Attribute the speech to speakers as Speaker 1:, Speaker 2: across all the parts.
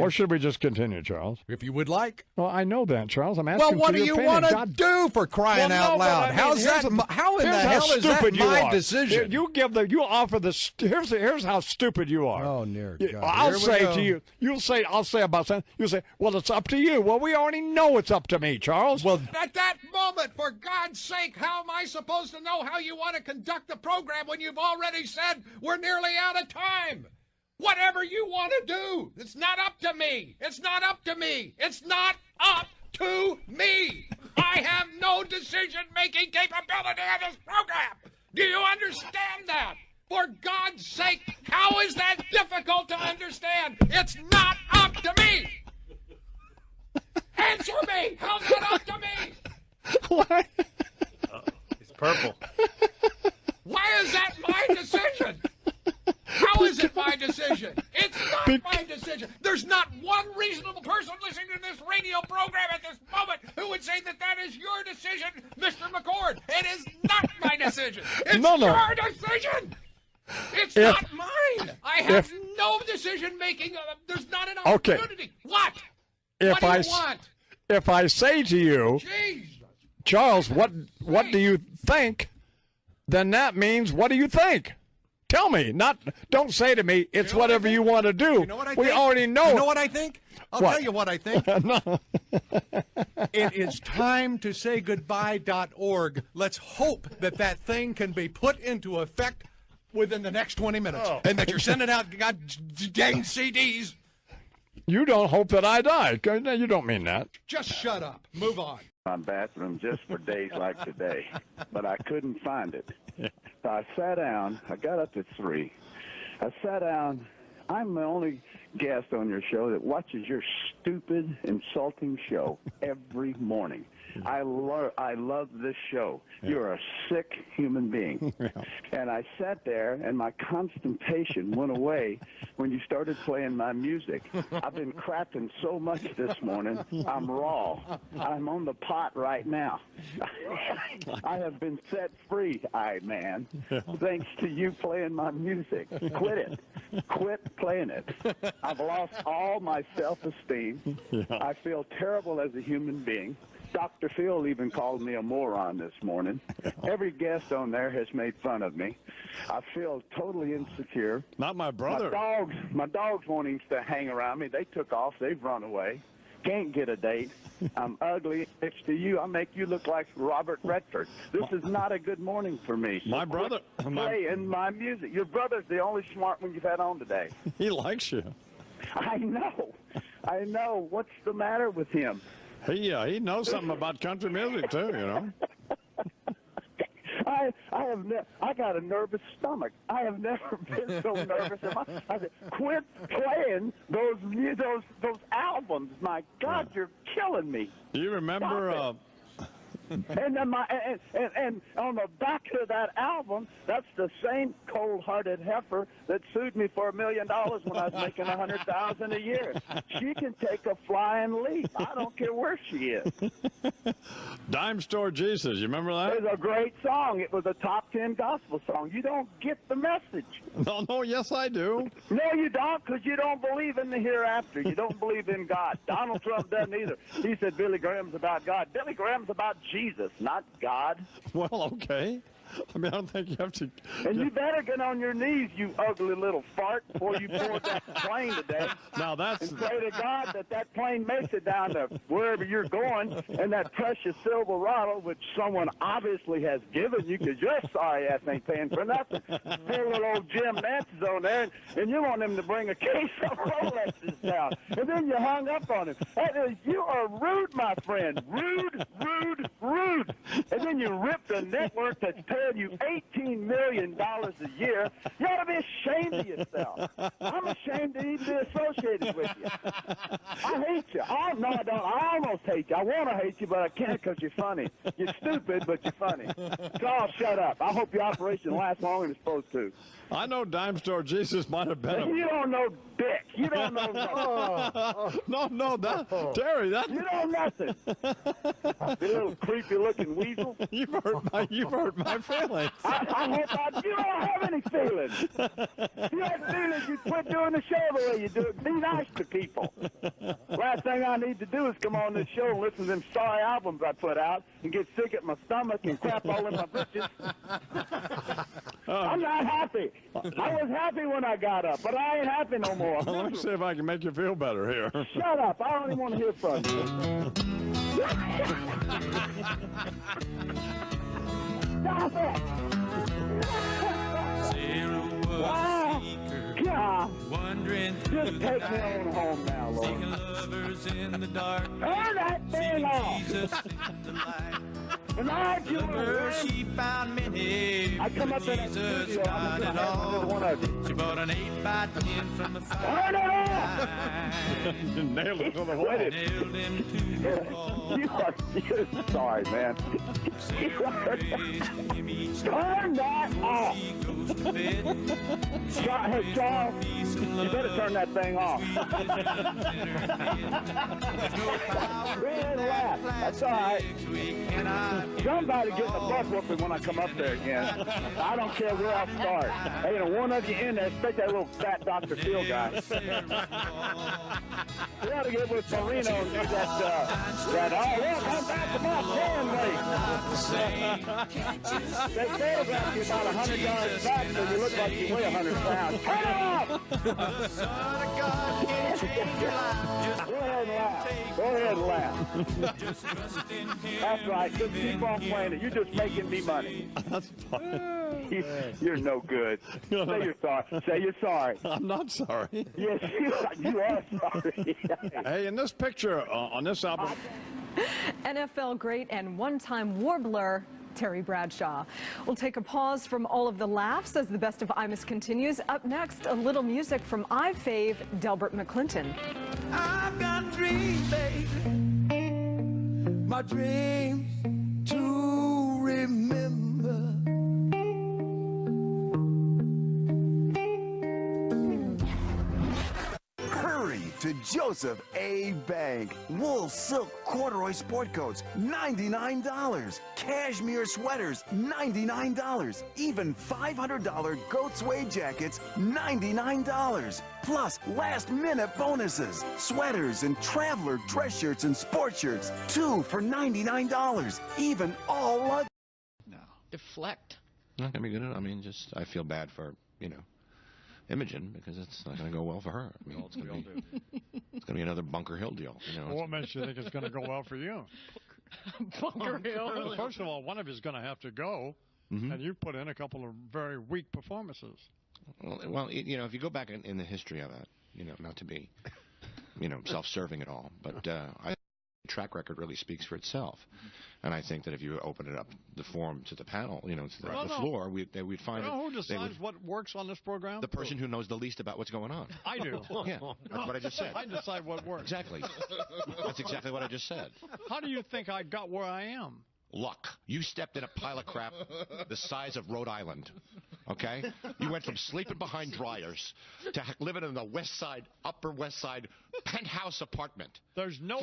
Speaker 1: Or should we just continue, Charles?
Speaker 2: If you would like.
Speaker 1: Well, I know that, Charles. I'm asking
Speaker 2: Well, what
Speaker 1: for
Speaker 2: do
Speaker 1: your
Speaker 2: you
Speaker 1: opinion.
Speaker 2: want to do for crying out loud? How's that? How in the hell is that my decision?
Speaker 1: You offer the. Here's how stupid you are.
Speaker 2: Oh, dear God.
Speaker 1: I'll say to you. I'll say about something. You say, well, it's up to you. Well, we already know it's up to me, Charles.
Speaker 2: Well,
Speaker 3: at that moment, for God's sake, how am I supposed to know how you want to conduct the program when you've already said we're nearly out of time? Whatever you want to do, it's not up to me. It's not up to me. It's not up to me. I have no decision-making capability of this program. Do you understand that? For God's sake, how is that difficult to understand? It's not up to me. Answer me. How's it up to me?
Speaker 1: What?
Speaker 4: It's purple.
Speaker 3: Why is that my decision? How is it my decision? It's not my decision. There's not one reasonable person listening to this radio program at this moment who would say that that is your decision, Mr. McCord. It is not my decision. It's your decision. It's not mine. I have no decision-making. There's not an opportunity. What? What do you want?
Speaker 1: If I say to you,
Speaker 3: Jesus.
Speaker 1: Charles, what do you think? Then that means, what do you think? Tell me. Don't say to me, it's whatever you want to do.
Speaker 2: You know what I think?
Speaker 1: We already know.
Speaker 2: You know what I think? I'll tell you what I think.
Speaker 1: No.
Speaker 2: It is time to say goodbye.org. Let's hope that thing can be put into effect within the next 20 minutes. And that you're sending out god dang CDs.
Speaker 1: You don't hope that I die. You don't mean that.
Speaker 2: Just shut up. Move on.
Speaker 5: My bathroom just for days like today, but I couldn't find it. So I sat down. I got up at 3. I sat down. I'm the only guest on your show that watches your stupid, insulting show every morning. I love this show. Yeah. You're a sick human being. Yeah. And I sat there, and my constipation went away when you started playing my music. I've been crapping so much this morning, I'm raw. I'm on the pot right now. I have been set free, man, thanks to you playing my music. Quit it. Quit playing it. I've lost all my self-esteem. Yeah. I feel terrible as a human being. Dr. Phil even called me a moron this morning. Every guest on there has made fun of me. I feel totally insecure.
Speaker 1: Not my brother.
Speaker 5: My dogs won't even hang around me. They took off. They've run away. Can't get a date. I'm ugly next to you. I make you look like Robert Redford. This is not a good morning for me. So
Speaker 1: my brother.
Speaker 5: Playing my music. Your brother's the only smart one you've had on today.
Speaker 1: He likes you.
Speaker 5: I know. I know. What's the matter with him?
Speaker 1: He knows something about country music too, you know.
Speaker 5: I got a nervous stomach. I have never been so nervous in my. I said, quit playing those albums. My God, you're killing me.
Speaker 1: Do you remember?
Speaker 5: And then and on the back of that album, that's the same cold-hearted heifer that sued me for $1 million when I was making $100,000 a year. She can take a flying leap. I don't care where she is.
Speaker 1: Dime Store Jesus, you remember that?
Speaker 5: It was a great song. It was a top 10 gospel song. You don't get the message.
Speaker 1: No, yes I do.
Speaker 5: No, you don't, because you don't believe in the hereafter. You don't believe in God. Donald Trump doesn't either. He said Billy Graham's about God. Billy Graham's about Jesus, not God.
Speaker 1: Well, okay. I mean, I don't think you have to.
Speaker 5: And you better get on your knees, you ugly little fart, before you board that plane today.
Speaker 1: Now that's.
Speaker 5: And pray to God that plane makes it down to wherever you're going, and that precious Silverado, which someone obviously has given you, because your sorry ass ain't paying for nothing. Poor little old Jim Nance is on there, and you want him to bring a case of Rolexes down, and then you hung up on him. You are rude, my friend. Rude, rude, rude. And then you ripped a network that's paying you $18 million a year. You ought to be ashamed of yourself. I'm ashamed to even be associated with you. I hate you. No, I don't. I almost hate you. I want to hate you, but I can't because you're funny. You're stupid, but you're funny. So I'll shut up. I hope your operation lasts longer than it's supposed to.
Speaker 1: I know Dime Store Jesus might have been.
Speaker 5: You don't know dick. You don't know nothing.
Speaker 1: No, Terry, that
Speaker 5: You know nothing. You little creepy-looking weasel.
Speaker 1: you've hurt my feelings.
Speaker 5: I hope you don't have any feelings. If you had feelings, you'd quit doing the show the way you do it. Be nice to people. Last thing I need to do is come on this show and listen to them sorry albums I put out and get sick at my stomach and crap all in my britches. I'm not happy. I was happy when I got up, but I ain't happy no more.
Speaker 1: Let me see if I can make you feel better here.
Speaker 5: Shut up. I don't even want to hear from you. Stop it. Wow. God. Just take me on home now, Lord. Turn that thing off. And I do I come up in the studio, I'm going to have one of you.
Speaker 6: She bought an 8x10 from the
Speaker 5: Turn it off!
Speaker 1: Nailed it to the wall.
Speaker 6: nailed him to the wall.
Speaker 5: You're sorry, man. Turn that off! Hey, Charles, you better turn that thing off. Go ahead and laugh. That's all right. Somebody getting a butt whooping when I come up there again. I don't care where I start. Hey, you know, one of you in there, especially that little fat Dr. Phil guy. We ought to get with Marino and do that, oh, look, I'm back to my porn weight. They photograph you about 100 yards back so you look like you weigh 100 pounds. Turn it off! Go ahead and laugh. Go ahead and laugh. That's right. Just keep on playing it. You're just making me money.
Speaker 1: That's fine.
Speaker 5: You're no good. Say you're sorry. Say you're sorry.
Speaker 1: I'm not sorry.
Speaker 5: Yes, you are sorry.
Speaker 1: Hey, in this picture on this album,
Speaker 7: NFL great and one-time warbler Terry Bradshaw. We'll take a pause from all of the laughs as the best of Imus continues. Up next, a little music from iFave Delbert McClinton.
Speaker 6: I've got dreams, baby. My dreams to remember.
Speaker 8: Hurry to Joseph A. Bank. Wool, silk, corduroy sport coats, $99. Cashmere sweaters, $99. Even $500 goat suede jackets, $99. Plus last-minute bonuses. Sweaters and traveler dress shirts and sports shirts, 2 for $99. Even all luggage.
Speaker 9: Deflect. Not gonna be good. I mean, just I feel bad for Imogen because it's not gonna go well for her. I mean, it's gonna be another Bunker Hill deal.
Speaker 1: what makes you think it's going to go well for you?
Speaker 7: Bunker Hill.
Speaker 1: First of all, one of you is going to have to go, and you put in a couple of very weak performances.
Speaker 9: Well, if you go back in the history of that, not to be, self-serving at all, but I. Track record really speaks for itself, and I think that if you open it up, the forum to the panel, to the floor, we'd find.
Speaker 1: Who decides what works on this program?
Speaker 9: The person who knows the least about what's going on.
Speaker 1: I do.
Speaker 9: Yeah, that's what I just said.
Speaker 1: I decide what works.
Speaker 9: Exactly. That's exactly what I just said.
Speaker 1: How do you think I got where I am?
Speaker 9: Luck. You stepped in a pile of crap the size of Rhode Island. Okay? You went from sleeping behind dryers to living in the Upper West Side penthouse apartment.
Speaker 1: There's no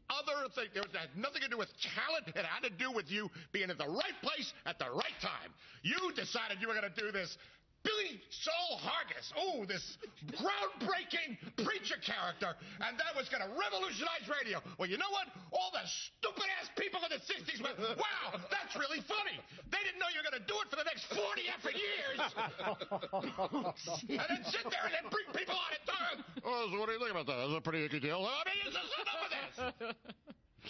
Speaker 3: other thing. It had nothing to do with talent. It had to do with you being at the right place at the right time. You decided you were going to do this. Billy Saul Hargis, this groundbreaking preacher character, and that was going to revolutionize radio. Well, you know what? All the stupid-ass people in the 60s went, wow, that's really funny. They didn't know you were going to do it for the next 40 effing years. And then sit there and then bring people on and turn. So what do you think about that? That's a pretty icky deal. I mean, it's just enough of this.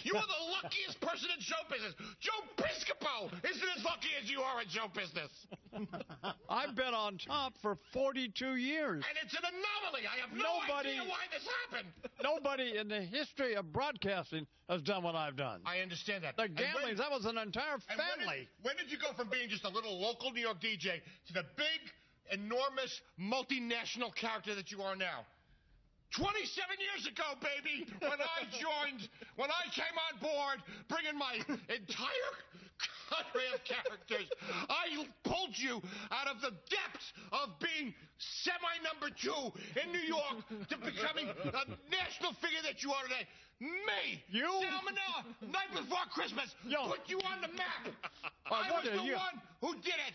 Speaker 3: You are the luckiest person in show business. Joe Piscopo isn't as lucky as you are in show business.
Speaker 1: I've been on top for 42 years.
Speaker 3: And it's an anomaly. I have no idea why this happened.
Speaker 1: Nobody in the history of broadcasting has done what I've done.
Speaker 3: I understand that.
Speaker 1: The gamblings, that was an entire family.
Speaker 3: When did you go from being just a little local New York DJ to the big, enormous, multinational character that you are now? 27 years ago, baby, when I came on board, bringing my entire
Speaker 9: cadre of characters. I pulled you out of the depths of being semi-number 2 in New York to becoming a national figure that you are today. Me, Salmonella, night before Christmas, put you on the map. I was the one who did it.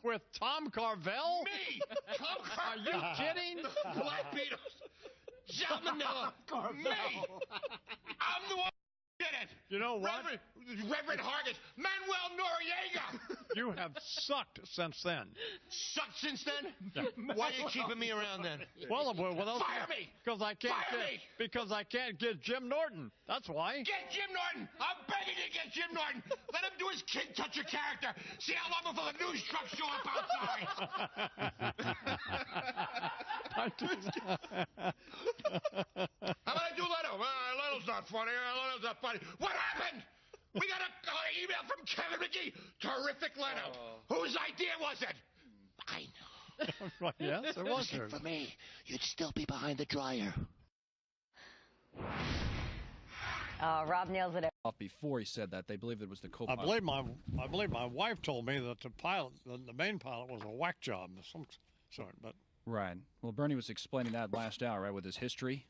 Speaker 1: With Tom Carvel?
Speaker 9: Me, Tom Carvel.
Speaker 1: Are you kidding?
Speaker 9: Black Beatles, Salmonella, me. I'm the one who did it.
Speaker 1: You know what?
Speaker 9: Reverend Hargis, Manuel Noriega.
Speaker 1: You have sucked since then.
Speaker 9: Sucked since then? Why are you keeping me around then?
Speaker 1: Well,
Speaker 9: fire me!
Speaker 1: Because I can't get Jim Norton. That's why.
Speaker 9: Get Jim Norton! I'm begging you to get Jim Norton! Let him do his kid toucher character. See how long before the news trucks show up outside. How about I do Leno? Leno's not funny. Leno's not funny. What happened? We got an email from Kevin McGee. Terrific Leno. Whose idea was it? I know.
Speaker 1: Yes, it was.
Speaker 9: For me, you'd still be behind the dryer.
Speaker 10: Rob nails it.
Speaker 11: Before he said that, they believed it was the co-pilot.
Speaker 1: I believe my wife told me that the main pilot was a whack job of some sort. But
Speaker 11: right. Well, Bernie was explaining that last hour, right, with his history.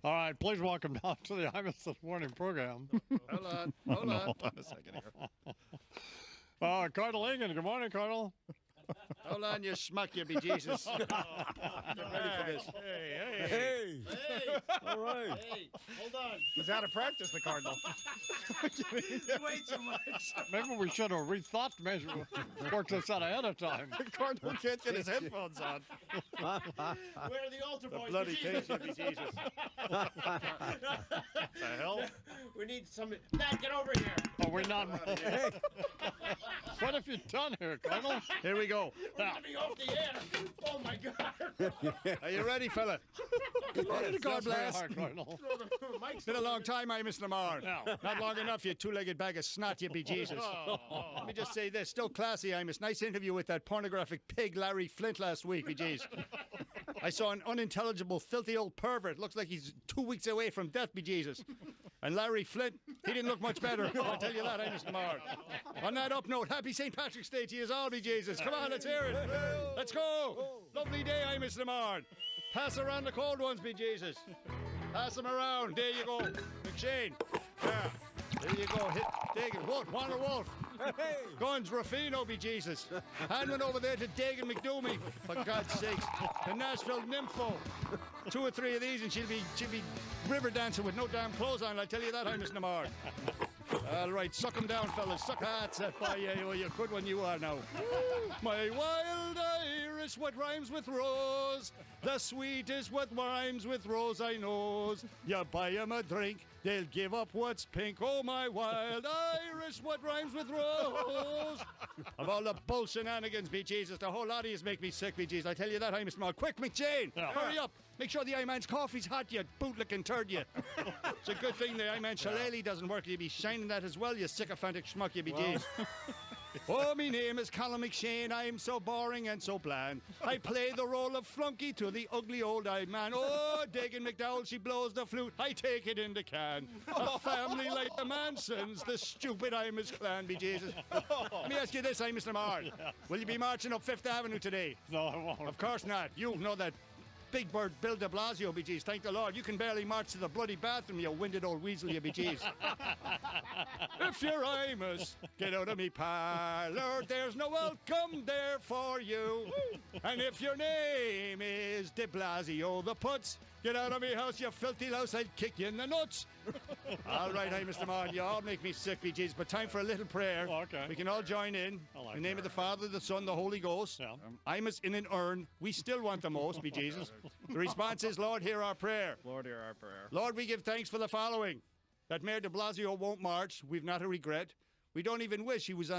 Speaker 1: All right, please welcome down to the Imus This Morning program.
Speaker 11: Hold on a second here.
Speaker 1: Cardinal Egan. Good morning, Cardinal.
Speaker 12: Hold on, you schmuck, you be Jesus. Get ready for this.
Speaker 1: Hey.
Speaker 12: All right.
Speaker 4: Hey, hold on.
Speaker 12: He's out of practice, the Cardinal.
Speaker 4: Way too much.
Speaker 1: Maybe we should have rethought worked this out ahead of time.
Speaker 12: The Cardinal can't get his headphones on.
Speaker 4: Where are the altar boys?
Speaker 12: Bloody case, you be Jesus.
Speaker 1: The hell?
Speaker 4: We need some. Matt, get over here.
Speaker 1: Are we not? What have you done here, Cardinal?
Speaker 12: Here we go.
Speaker 4: We're going to be off the air. Oh, my God.
Speaker 12: Are you ready, fella?
Speaker 1: Ready,
Speaker 12: God bless.
Speaker 1: Cardinal.
Speaker 12: It's been a long time, Miss Lamar.
Speaker 1: No.
Speaker 12: Not long enough, you two-legged bag of snot, you be Jesus. Let me just say this. Still classy, Imus. Nice interview with that pornographic pig, Larry Flint, last week, be jeez. I saw an unintelligible, filthy old pervert. Looks like he's 2 weeks away from death, be Jesus. And Larry Flint, he didn't look much better. I'll tell you that, Miss Lamar. On that up note, happy St. Patrick's Day to you all, be Jesus. Come on, let's hear it. Let's go. Lovely day, Miss Lamar. Pass around the cold ones, be Jesus. Pass them around. There you go. McShane. Yeah. There you go. Hit Dagan. Wolf. Warner Wolf. Guns Ruffino, be Jesus. Hand one over there to Dagan McDoomey. For God's sakes. The Nashville Nympho. 2 or 3 of these and she'll be river dancing with no damn clothes on. I tell you that, Miss Lamar. All right, suck them down, fellas. Suck hearts. Boy, you're a good one you are now. My wild Irish, what rhymes with rose. The sweetest what rhymes with rose I knows. You buy 'em a drink, they'll give up what's pink. Oh, my wild Irish, what rhymes with rose. Of all the bull shenanigans, be Jesus, the whole lot of yous make me sick, be Jesus. I tell you that, Miss Small. Quick, McJane, hurry up. Make sure the I-Man's coffee's hot, you bootlicking turd, you. It's a good thing the I-Man shillelagh doesn't work. You'd be shining that as well, you sycophantic schmuck, you be jeez. Oh, me name is Colin McShane. I'm so boring and so bland. I play the role of flunky to the ugly old I-Man. Oh, Dagan McDowell, she blows the flute. I take it in the can. A family like the Mansons, the stupid Imus clan, be Jesus. Let me ask you this, Mr. Lamar. Will you be marching up Fifth Avenue today?
Speaker 1: No, I won't.
Speaker 12: Of course not. You know that Big Bird Bill de Blasio, be jeez. Thank the Lord. You can barely march to the bloody bathroom, you winded old weasel, you be jeez. If you're Imus, get out of me parlor. There's no welcome there for you. And if your name is de Blasio the Putz, get out of me house, you filthy louse. I'll kick you in the nuts. All right, Mr. Martin, you all make me sick, be jeez. But time for a little prayer.
Speaker 1: Oh, okay.
Speaker 12: We can all join in. In the name of the Father, the Son, the Holy Ghost.
Speaker 1: Yeah.
Speaker 12: Imus in an urn. We still want the most, be Jesus. The response is, Lord, hear our prayer.
Speaker 11: Lord, hear our prayer.
Speaker 12: Lord, we give thanks for the following. That Mayor de Blasio won't march. We've not a regret. We don't even wish he was on